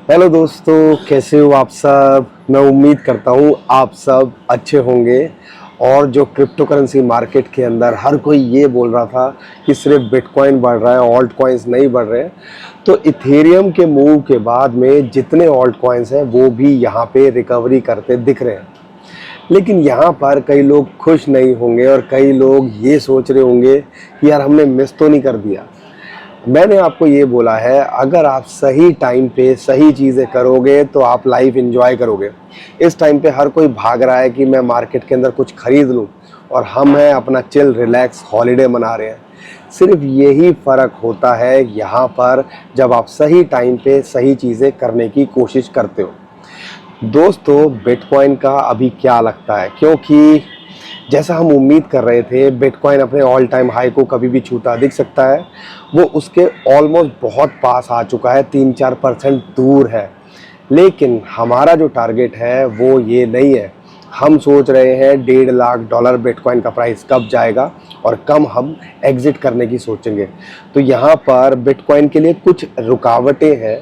Hello दोस्तों, कैसे हो आप सब। मैं उम्मीद करता हूँ आप सब अच्छे होंगे। और जो क्रिप्टो करेंसी मार्केट के अंदर हर कोई ये बोल रहा था कि सिर्फ बिटकॉइन बढ़ रहा है, ऑल्ट कॉइन्स नहीं बढ़ रहे हैं, तो इथेरियम के मूव के बाद में जितने ऑल्ट कॉइन्स हैं वो भी यहाँ पे रिकवरी करते दिख रहे हैं। लेकिन यहाँ पर कई लोग खुश नहीं होंगे और कई लोग ये सोच रहे होंगे कि यार हमने मिस तो नहीं कर दिया। मैंने आपको ये बोला है, अगर आप सही टाइम पे सही चीज़ें करोगे तो आप लाइफ एंजॉय करोगे। इस टाइम पे हर कोई भाग रहा है कि मैं मार्केट के अंदर कुछ खरीद लूं, और हम हैं अपना चिल रिलैक्स हॉलीडे मना रहे हैं। सिर्फ यही फ़र्क होता है यहाँ पर, जब आप सही टाइम पे सही चीज़ें करने की कोशिश करते हो। दोस्तों, बिटकॉइन का अभी क्या लगता है, क्योंकि जैसा हम उम्मीद कर रहे थे बिटकॉइन अपने ऑल टाइम हाई को कभी भी छूता दिख सकता है, वो उसके ऑलमोस्ट बहुत पास आ चुका है, 3-4% दूर है। लेकिन हमारा जो टारगेट है वो ये नहीं है। हम सोच रहे हैं $1.5 लाख बिटकॉइन का प्राइस कब जाएगा और कम हम एग्ज़िट करने की सोचेंगे। तो यहाँ पर बिटकॉइन के लिए कुछ रुकावटें हैं,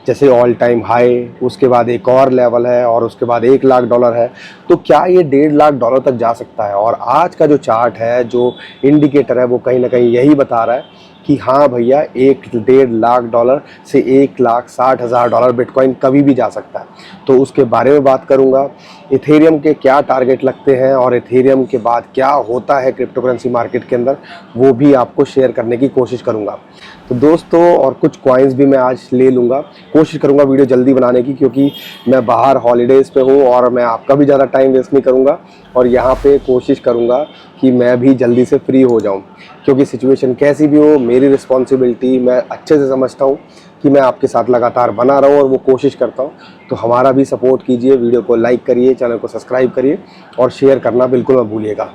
जैसे ऑल टाइम हाई, उसके बाद एक और लेवल है और उसके बाद $1 लाख है। तो क्या ये $1.5 लाख तक जा सकता है? और आज का जो चार्ट है, जो इंडिकेटर है, वो कहीं ना कहीं यही बता रहा है कि हाँ भैया, $1.5 लाख से $1,60,000 बिटकॉइन कभी भी जा सकता है। तो उसके बारे में बात करूँगा, इथेरियम के क्या टारगेट लगते हैं और इथेरियम के बाद क्या होता है क्रिप्टो करेंसी मार्केट के अंदर, वो भी आपको शेयर करने की कोशिश करूँगा। तो दोस्तों, और कुछ कॉइन्स भी मैं आज ले लूँगा। कोशिश करूँगा वीडियो जल्दी बनाने की, क्योंकि मैं बाहर हॉलीडेज़ पे हूँ और मैं आपका भी ज़्यादा टाइम वेस्ट नहीं करूँगा। और यहाँ पे कोशिश करूँगा कि मैं भी जल्दी से फ्री हो जाऊँ, क्योंकि सिचुएशन कैसी भी हो, मेरी रिस्पॉन्सिबिलिटी मैं अच्छे से समझता हूँ कि मैं आपके साथ लगातार बना रहूँ, और वो कोशिश करता हूँ। तो हमारा भी सपोर्ट कीजिए, वीडियो को लाइक करिए, चैनल को सब्सक्राइब करिए और शेयर करना बिल्कुल मत भूलिएगा।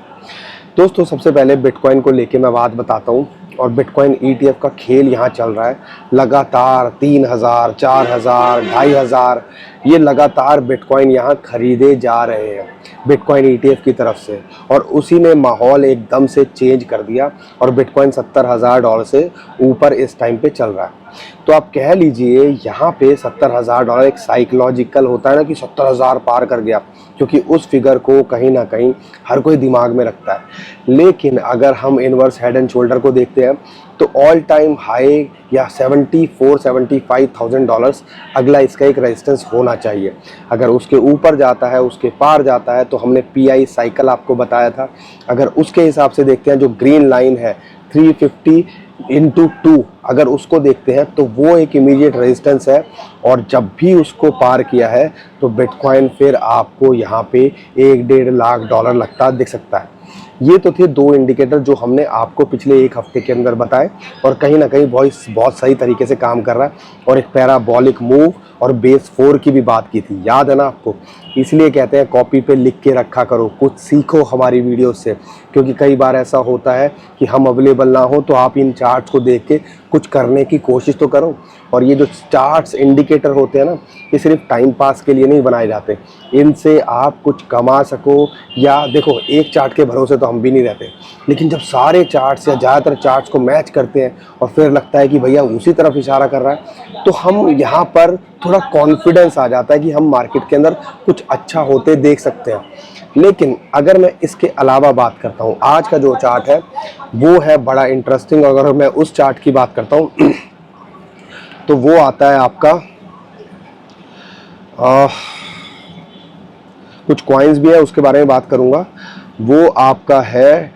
दोस्तों, सबसे पहले बिटकॉइन को लेके मैं बात बताता हूँ। और बिटकॉइन ETF का खेल यहाँ चल रहा है, लगातार 3,000, 4,000, 2,500 ये लगातार बिटकॉइन यहाँ खरीदे जा रहे हैं बिटकॉइन ETF की तरफ से। और उसी ने माहौल एकदम से चेंज कर दिया और बिटकॉइन $70,000 से ऊपर इस टाइम पे चल रहा है। तो आप कह लीजिए यहाँ पे $70,000 एक साइकोलॉजिकल होता है ना, कि 70,000 पार कर गया, क्योंकि उस फिगर को कहीं ना कहीं हर कोई दिमाग में रखता है। लेकिन अगर हम इनवर्स हेड एंड शोल्डर को देखते हैं, तो ऑल टाइम हाई या $74,000-$75,000 अगला इसका एक रेजिस्टेंस होना चाहिए। अगर उसके ऊपर जाता है, उसके पार जाता है, तो हमने PI साइकिल आपको बताया था, अगर उसके हिसाब से देखते हैं, जो ग्रीन लाइन है 350/2, अगर उसको देखते हैं तो वो एक इमीडिएट रेजिस्टेंस है। और जब भी उसको पार किया है तो बिटकॉइन फिर आपको यहाँ पे $1-1.5 लाख लगता दिख सकता है। ये तो थे दो इंडिकेटर जो हमने आपको पिछले एक हफ्ते के अंदर बताए, और कहीं ना कहीं बहुत सही तरीके से काम कर रहा है। और एक पैराबॉलिक मूव और बेस 4 की भी बात की थी, याद है ना आपको। इसलिए कहते हैं कॉपी पे लिख के रखा करो, कुछ सीखो हमारी वीडियो से, क्योंकि कई बार ऐसा होता है कि हम अवेलेबल ना हो, तो आप इन चार्ट्स को देख के कुछ करने की कोशिश तो करो। और ये जो चार्ट्स इंडिकेटर होते हैं ना, ये सिर्फ टाइम पास के लिए नहीं बनाए जाते, इनसे आप कुछ कमा सको। या देखो, एक चार्ट के भरोसे तो हम भी नहीं रहते, लेकिन जब सारे चार्ट्स या ज़्यादातर चार्ट्स को मैच करते हैं और फिर लगता है कि भैया उसी तरफ इशारा कर रहा है, तो हम यहाँ पर थोड़ा कॉन्फिडेंस आ जाता है कि हम मार्केट के अंदर कुछ अच्छा होते देख सकते हैं। लेकिन अगर मैं इसके अलावा बात करता हूँ, आज का जो चार्ट है वो है बड़ा इंटरेस्टिंग। अगर मैं उस चार्ट की बात करता हूँ तो वो आता है आपका, कुछ कॉइन्स भी है उसके बारे में बात करूंगा। वो आपका है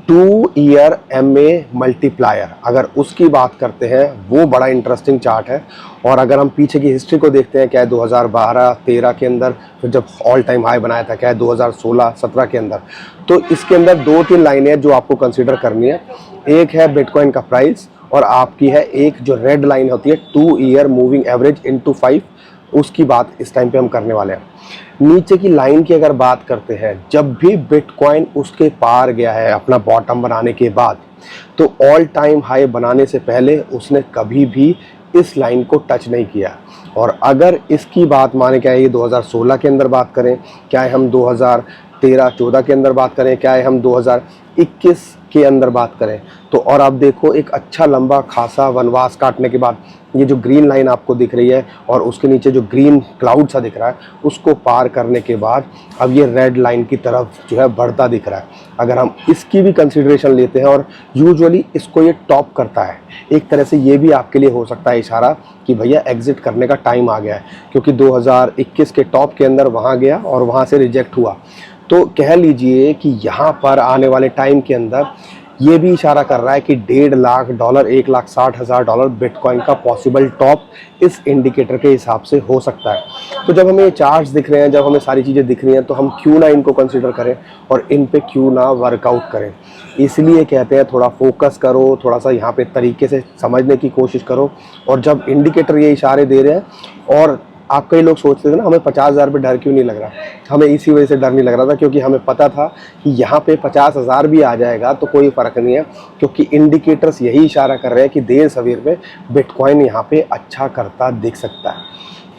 2 ईयर MA मल्टीप्लायर। अगर उसकी बात करते हैं, वो बड़ा इंटरेस्टिंग चार्ट है। और अगर हम पीछे की हिस्ट्री को देखते हैं, क्या है 2012-13 के अंदर, फिर जब ऑल टाइम हाई बनाया था, क्या है 2016-17 के अंदर, तो इसके अंदर 2-3 लाइनें जो आपको कंसीडर करनी है। एक है बिटकॉइन का प्राइस, और आपकी है एक जो रेड लाइन होती है 2 ईयर मूविंग एवरेज इनटू 5, उसकी बात इस टाइम पे हम करने वाले हैं। नीचे की लाइन की अगर बात करते हैं, जब भी बिटकॉइन उसके पार गया है अपना बॉटम बनाने के बाद, तो ऑल टाइम हाई बनाने से पहले उसने कभी भी इस लाइन को टच नहीं किया। और अगर इसकी बात माने, क्या है ये 2016 के अंदर बात करें, क्या है हम 2013-14 के अंदर बात करें, क्या है हम 2021 के अंदर बात करें तो, और आप देखो एक अच्छा लंबा खासा वनवास काटने के बाद ये जो ग्रीन लाइन आपको दिख रही है और उसके नीचे जो ग्रीन क्लाउड सा दिख रहा है, उसको पार करने के बाद अब ये रेड लाइन की तरफ जो है बढ़ता दिख रहा है। अगर हम इसकी भी कंसिडरेशन लेते हैं और यूजुअली इसको ये टॉप करता है, एक तरह से ये भी आपके लिए हो सकता है इशारा कि भैया एग्जिट करने का टाइम आ गया है, क्योंकि 2021 के टॉप के अंदर वहाँ गया और वहाँ से रिजेक्ट हुआ। तो कह लीजिए कि यहाँ पर आने वाले टाइम के अंदर ये भी इशारा कर रहा है कि $1.5 लाख 1,60,000 बिटकॉइन का पॉसिबल टॉप इस इंडिकेटर के हिसाब से हो सकता है। तो जब हमें ये चार्ट्स दिख रहे हैं, जब हमें सारी चीज़ें दिख रही हैं, तो हम क्यों ना इनको कंसीडर करें और इन पे क्यों ना वर्कआउट करें। इसलिए कहते हैं थोड़ा फोकस करो, थोड़ा सा यहाँ पे तरीके से समझने की कोशिश करो। और जब इंडिकेटर ये इशारे दे रहे हैं, और आप कई लोग सोचते थे ना हमें 50,000 पे डर क्यों नहीं लग रहा, हमें इसी वजह से डर नहीं लग रहा था क्योंकि हमें पता था कि यहाँ पे 50,000 भी आ जाएगा तो कोई फ़र्क नहीं है, क्योंकि इंडिकेटर्स यही इशारा कर रहे हैं कि देर सवेर में बिटकॉइन यहाँ पे अच्छा करता दिख सकता है।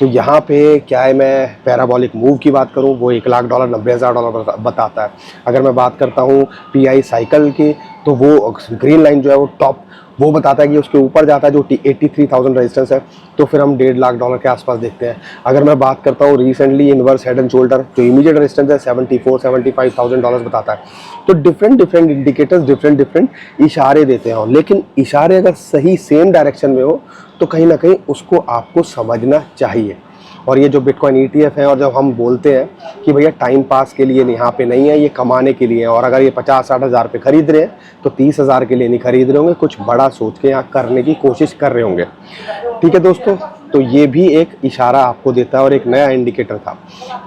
तो यहाँ पे क्या है, मैं पैराबॉलिक मूव की बात करूँ वो $1 लाख 90,000 बताता है। अगर मैं बात करता हूँ PI साइकिल की, तो वो ग्रीन लाइन जो है वो टॉप वो बताता है कि उसके ऊपर जाता है जो 83,000 रेजिस्टेंस है, तो फिर हम $1.5 लाख के आसपास देखते हैं। अगर मैं बात करता हूँ recently inverse head and shoulder, जो इमीडिएट रेजिस्टेंस है $74,000-75,000 बताता है। तो डिफरेंट इंडिकेटर्स डिफरेंट इशारे देते हैं, लेकिन इशारे अगर सही सेम डायरेक्शन में हो तो कहीं ना कहीं उसको आपको समझना चाहिए। और ये जो बिटकॉइन ETF है, और जब हम बोलते हैं कि भैया टाइम पास के लिए यहाँ पे नहीं है, ये कमाने के लिए है, और अगर ये 50-60 हज़ार पे खरीद रहे हैं तो 30,000 के लिए नहीं खरीद रहे होंगे, कुछ बड़ा सोच के यहाँ करने की कोशिश कर रहे होंगे। ठीक है दोस्तों, तो ये भी एक इशारा आपको देता है और एक नया इंडिकेटर था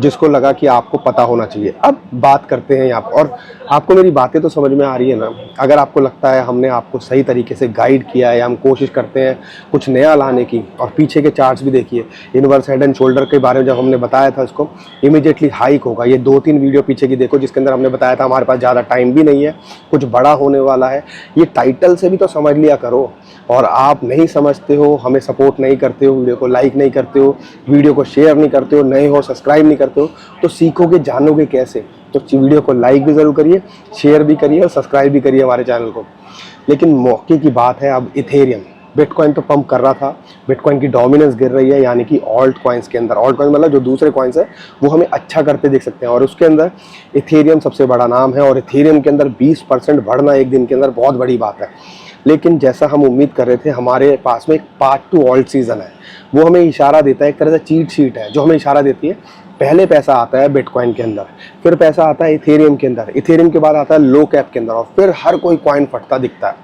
जिसको लगा कि आपको पता होना चाहिए। अब बात करते हैं यहाँ पर, और आपको मेरी बातें तो समझ में आ रही है ना। अगर आपको लगता है हमने आपको सही तरीके से गाइड किया है, हम कोशिश करते हैं कुछ नया लाने की, और पीछे के चार्ट्स भी देखिए, इन्वर्स हेड एंड शोल्डर के बारे में जब हमने बताया था इसको इमीडिएटली हाइक होगा, ये 2-3 वीडियो पीछे की देखो जिसके अंदर हमने बताया था हमारे पास ज़्यादा टाइम भी नहीं है, कुछ बड़ा होने वाला है। ये टाइटल से भी तो समझ लिया करो, और आप नहीं समझते हो, हमें सपोर्ट नहीं करते हो, वीडियो को लाइक नहीं करते हो, वीडियो को शेयर नहीं करते हो, नए हो सब्सक्राइब नहीं करते हो, तो सीखोगे जानोगे कैसे। तो वीडियो को लाइक भी ज़रूर करिए, शेयर भी करिए और सब्सक्राइब भी करिए हमारे चैनल को। लेकिन मौके की बात है अब इथेरियम, बिटकॉइन तो पंप कर रहा था, बिटकॉइन की डोमिनेंस गिर रही है, यानी कि ऑल्ट कॉइन्स के अंदर, ऑल्ट कॉइन मतलब जो दूसरे कॉइन्स है वो हमें अच्छा करते देख सकते हैं, और उसके अंदर इथेरियम सबसे बड़ा नाम है। और इथेरियम के अंदर 20% बढ़ना एक दिन के अंदर बहुत बड़ी बात है। लेकिन जैसा हम उम्मीद कर रहे थे, हमारे पास में एक पार्ट 2 ऑल्ट सीजन है, वो हमें इशारा देता है, एक तरह से चीट शीट है जो हमें इशारा देती है। पहले पैसा आता है बिटकॉइन के अंदर, फिर पैसा आता है इथेरियम के अंदर, इथेरियम के बाद आता है लो कैप के अंदर, और फिर हर कोई कॉइन फटता दिखता है।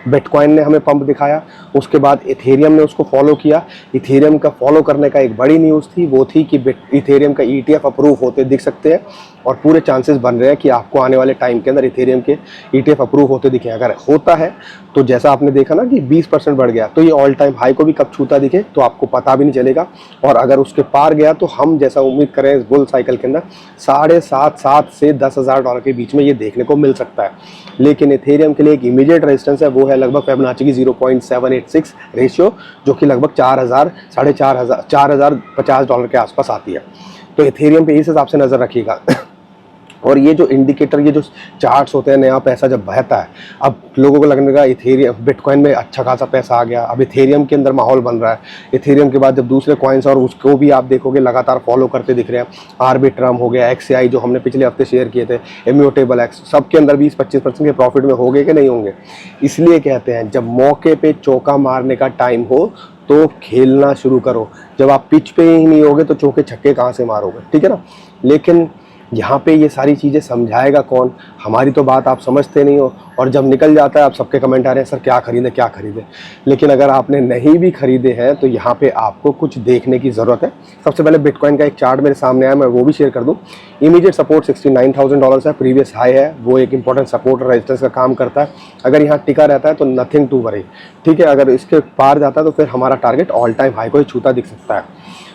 बिटकॉइन ने हमें पंप दिखाया, उसके बाद इथेरियम ने उसको फॉलो किया। इथेरियम का फॉलो करने का एक बड़ी न्यूज़ थी, वो थी कि इथेरियम का ETF अप्रूव होते दिख सकते हैं, और पूरे चांसेस बन रहे हैं कि आपको आने वाले टाइम के अंदर इथेरियम के ETF अप्रूव होते दिखे। अगर होता है तो जैसा आपने देखा ना कि 20% बढ़ गया, तो ये ऑल टाइम हाई को भी कब छूता दिखे तो आपको पता भी नहीं चलेगा। और अगर उसके पार गया तो हम जैसा उम्मीद करें इस बुल साइकिल के अंदर $7,500 से $10,000 के बीच में ये देखने को मिल सकता है। लेकिन इथेरियम के लिए एक इमीडिएट रेजिस्टेंस है, वो है लगभग फिबोनाची की 0.786 रेशियो, जो कि लगभग 4,000 $4,050 के आसपास आती है। तो इथेरियम पे इस हिसाब से नज़र रखिएगा। और ये जो इंडिकेटर, ये जो चार्ट्स होते हैं, नया पैसा जब बहता है, अब लोगों को लगने का इथेरियम बिटकॉइन में अच्छा खासा पैसा आ गया, अब इथेरियम के अंदर माहौल बन रहा है। इथेरियम के बाद जब दूसरे कॉइन्स, और उसको भी आप देखोगे लगातार फॉलो करते दिख रहे हैं, आर्बिट्रम हो गया, XAI जो हमने पिछले हफ्ते शेयर किए थे, इम्यूटेबल X, सबके अंदर 20-25% के प्रॉफिट में होंगे कि नहीं होंगे। इसलिए कहते हैं जब मौके पर चौका मारने का टाइम हो तो खेलना शुरू करो, जब आप पिच पे ही नहीं होगे तो चौके छक्के कहाँ से मारोगे, ठीक है ना। लेकिन यहाँ पे ये सारी चीज़ें समझाएगा कौन, हमारी तो बात आप समझते नहीं हो, और जब निकल जाता है आप सबके कमेंट आ रहे हैं सर क्या खरीदें क्या खरीदें। लेकिन अगर आपने नहीं भी खरीदे हैं तो यहाँ पे आपको कुछ देखने की ज़रूरत है। सबसे पहले बिटकॉइन का एक चार्ट मेरे सामने आया, मैं वो भी शेयर कर दूँ। इमीडिएट सपोर्ट $69,000 है, प्रीवियस हाई है, वो एक इंपॉर्टेंट सपोर्ट और रेजिस्टेंस का काम करता है। अगर यहाँ टिका रहता है तो नथिंग टू वरी, ठीक है। अगर इसके पार जाता है तो फिर हमारा टारगेट ऑल टाइम हाई को ही छूता दिख सकता है।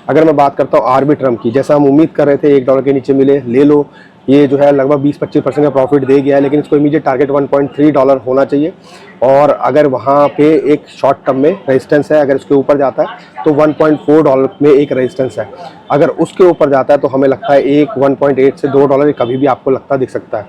अगर मैं बात करता हूँ आर्बिट्रम की, जैसा हम उम्मीद कर रहे थे $1 के नीचे मिले, ले लो, ये जो है लगभग 20-25% का प्रॉफिट दे गया है, लेकिन इसको इमीडिएट टारगेट $1.3 होना चाहिए। और अगर वहाँ पे एक शॉर्ट टर्म में रेजिस्टेंस है, अगर उसके ऊपर जाता है तो $1.4 में एक रेजिस्टेंस है, अगर उसके ऊपर जाता है तो हमें लगता है एक 1.8 से $2 कभी भी आपको लगता दिख सकता है।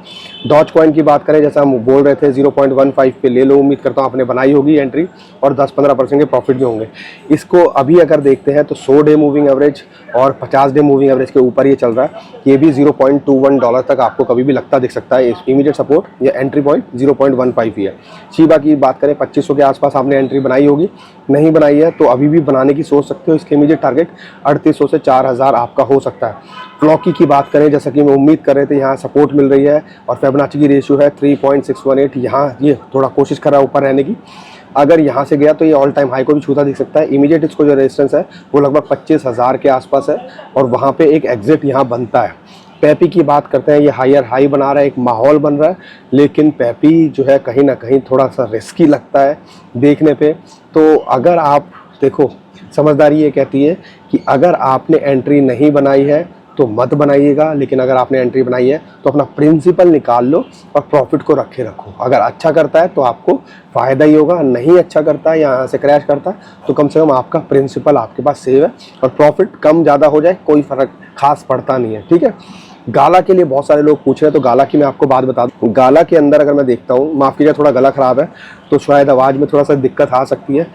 डॉज कॉइन की बात करें, जैसा हम बोल रहे थे 0.15 पे ले लो, उम्मीद करता हूँ आपने बनाई होगी एंट्री और 10-15% के प्रॉफिट भी होंगे। इसको अभी अगर देखते हैं तो 100 डे मूविंग एवरेज और 50 डे मूविंग एवरेज के ऊपर ये चल रहा है। ये भी $0.21 तक आपको कभी भी लगता दिख सकता है। इमीडिएट सपोर्ट या एंट्री पॉइंट 0.15 ही है। शिबा की बात करें 2500 के आसपास आपने एंट्री बनाई होगी, नहीं बनाई है तो अभी भी बनाने की सोच सकते हो। इसके इमीडिएट टारगेट 3800 से 4000 आपका हो सकता है। फ्लॉकी की बात करें, जैसा कि मैं उम्मीद कर रहे थे, यहाँ सपोर्ट मिल रही है और फिबोनाची की रेशियो है 3.618। यहाँ ये थोड़ा कोशिश कर रहा है ऊपर रहने की, अगर यहाँ से गया तो ये ऑल टाइम हाई को भी छूता दिख सकता है। इमीडिएट इसको जो रेजिस्टेंस है वो लगभग 25,000 के आसपास है और वहाँ पे एक एग्जिट यहाँ बनता है। पेपी की बात करते हैं, ये हायर हाई बना रहा है, एक माहौल बन रहा है, लेकिन पेपी जो है कहीं ना कहीं थोड़ा सा रिस्की लगता है देखने पे। तो अगर आप देखो, समझदारी ये कहती है कि अगर आपने एंट्री नहीं बनाई है तो मत बनाइएगा, लेकिन अगर आपने एंट्री बनाई है तो अपना प्रिंसिपल निकाल लो और प्रॉफिट को रखे रखो। अगर अच्छा करता है तो आपको फ़ायदा ही होगा, नहीं अच्छा करता है, यहाँ से क्रैश करता है तो कम से कम आपका प्रिंसिपल आपके पास सेव है और प्रॉफिट कम ज़्यादा हो जाए कोई फ़र्क खास पड़ता नहीं है। ठीक है। गाला के लिए बहुत सारे लोग पूछ रहे हैं, तो गाला की मैं आपको बात बता दूं। गाला के अंदर अगर मैं देखता हूँ, माफ़ कीजिए थोड़ा गला ख़राब है तो शायद आवाज़ में थोड़ा सा दिक्कत आ सकती है।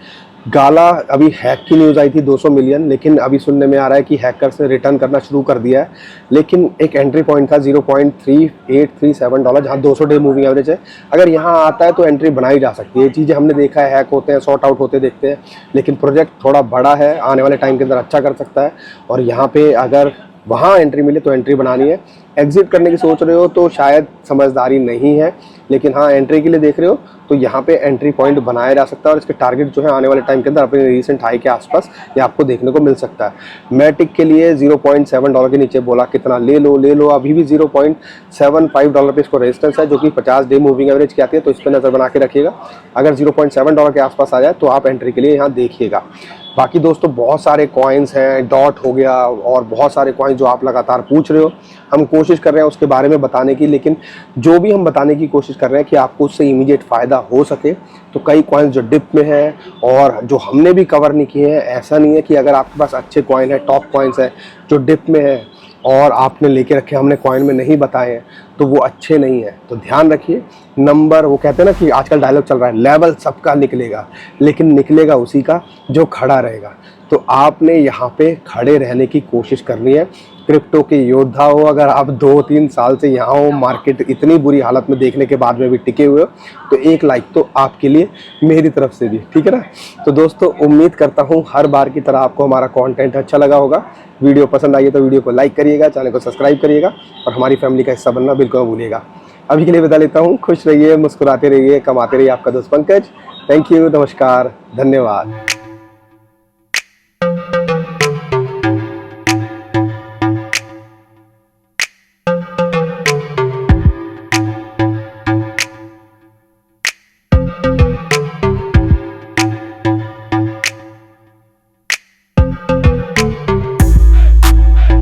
गाला अभी हैक की न्यूज़ आई थी 200 मिलियन, लेकिन अभी सुनने में आ रहा है कि हैकर्स ने रिटर्न करना शुरू कर दिया है। लेकिन एक एंट्री पॉइंट था $0.3837, जहाँ 200 डे मूविंग एवरेज है। अगर यहाँ आता है तो एंट्री बनाई जा सकती है। ये चीज़ें हमने देखा है, हैक होते हैं, सॉर्ट आउट होते देखते हैं, लेकिन प्रोजेक्ट थोड़ा बड़ा है, आने वाले टाइम के अंदर अच्छा कर सकता है और यहाँ पे अगर वहाँ एंट्री मिले तो एंट्री बनानी है। एग्जिट करने की सोच रहे हो तो शायद समझदारी नहीं है, लेकिन हाँ एंट्री के लिए देख रहे हो तो यहाँ पे एंट्री पॉइंट बनाया जा सकता है और इसके टारगेट जो है आने वाले टाइम के अंदर अपने रीसेंट हाई के आसपास ये आपको देखने को मिल सकता है। मैटिक के लिए $0.7 के नीचे बोला कितना ले लो, अभी भी $0.75 पे इसको रेजिस्टेंस है, जो कि 50 डे मूविंग एवरेज की आती है, तो इस पर नज़र बना के रखिएगा। अगर $0.7 के आसपास आ जाए तो आप एंट्री के लिए यहाँ देखिएगा। बाकी दोस्तों बहुत सारे कॉइन्स हैं, डॉट हो गया और बहुत सारे कॉइन्स जो आप लगातार पूछ रहे हो, हम कोशिश कर रहे हैं उसके बारे में बताने की, लेकिन जो भी हम बताने की कोशिश कर रहे हैं कि आपको उससे इमीडिएट फ़ायदा हो सके। तो कई कॉइन्स जो डिप में है और जो हमने भी कवर नहीं किए हैं, ऐसा नहीं है कि अगर आपके पास अच्छे कॉइन है, टॉप कॉइन्स है जो डिप में है और आपने लेके रखे, हमने कॉइन में नहीं बताए हैं तो वो अच्छे नहीं है। तो ध्यान रखिए, नंबर, वो कहते हैं ना कि आजकल डायलॉग चल रहा है, लेवल सबका निकलेगा, लेकिन निकलेगा उसी का जो खड़ा रहेगा। तो आपने यहाँ पे खड़े रहने की कोशिश करनी है। क्रिप्टो के योद्धा हो, अगर आप 2-3 साल से यहाँ हो, मार्केट इतनी बुरी हालत में देखने के बाद में भी टिके हुए हो, तो एक लाइक तो आपके लिए मेरी तरफ से भी, ठीक है ना। तो दोस्तों उम्मीद करता हूँ हर बार की तरह आपको हमारा कंटेंट अच्छा लगा होगा। वीडियो पसंद आई है तो वीडियो को लाइक करिएगा, चैनल को सब्सक्राइब करिएगा और हमारी फैमिली का हिस्सा बनना बिल्कुल भूलिएगा। अभी के लिए विदा लेता हूँ। खुश रहिए, मुस्कुराते रहिए, कमाते रहिए। आपका दोस्त पंकज। थैंक यू, नमस्कार, धन्यवाद।